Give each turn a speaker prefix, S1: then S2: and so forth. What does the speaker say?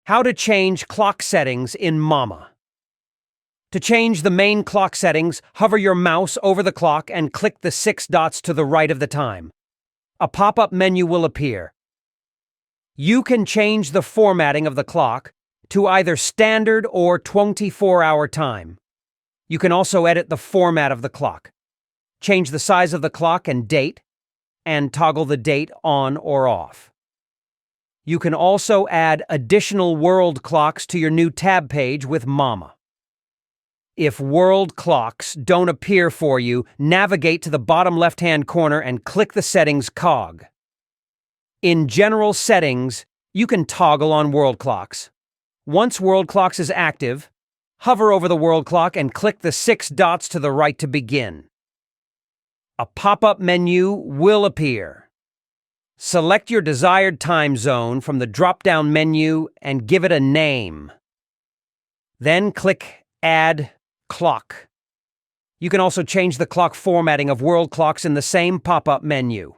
S1: How to change clock settings in Mama. To change the main clock settings, hover your mouse over the clock and click the 6 dots to the right of the time. A pop-up menu will appear. You can change the formatting of the clock to either standard or 24-hour time. You can also edit the format of the clock, change the size of the clock and date, and toggle the date on or off. You can also add additional world clocks to your new tab page with Mama. If world clocks don't appear for you, navigate to the bottom left-hand corner and click the settings cog. In General Settings, you can toggle on world clocks. Once world clocks is active, hover over the world clock and click the 6 dots to the right to begin. A pop-up menu will appear. Select your desired time zone from the drop-down menu and give it a name. Then click Add Clock. You can also change the clock formatting of world clocks in the same pop-up menu.